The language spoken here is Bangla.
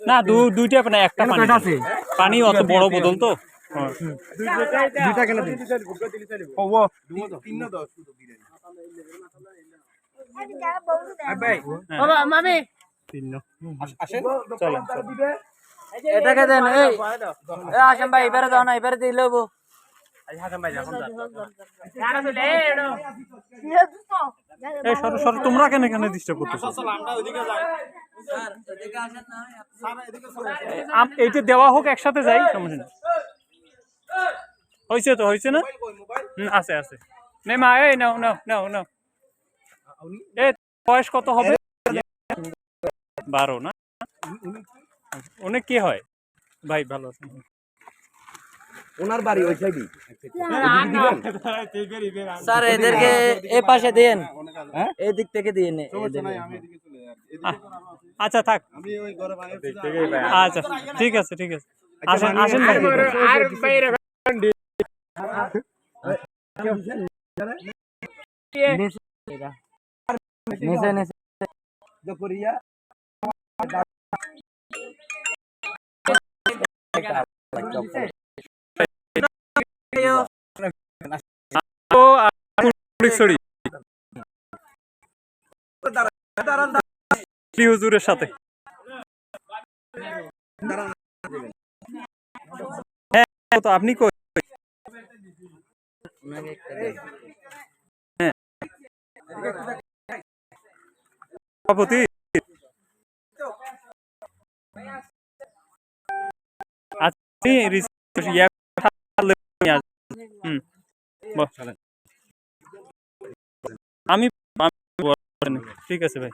না দুইটা না একটা পানি অত বড় বোতল তো এটাকে দেন আসেন ভাই এবারে দাও না এবারে দিলে হবো তোমরা কেন কেন ডিস্টার্ব করতেছো এইটা দেওয়া হোক একসাথে যাই সমস্যা নেই হয়েছে তো হয়েছে না আছে আছে নে মা এই নাও নাও নাও নাও এ বয়স কত হবে 12 না অনেক কি হয় ভাই ভালো আছে ওনার বাড়ি ওই সাইডই স্যার এদেরকে এই পাশে দেন এই দিক থেকে দিন আচ্ছা থাক আচ্ছা ঠিক আছে ঠিক আছে আসেন আসেন নিচে নিচে হুজুরের সাথে হ্যাঁ তো আপনি কই সভাপতি আমি ঠিক আছে ভাই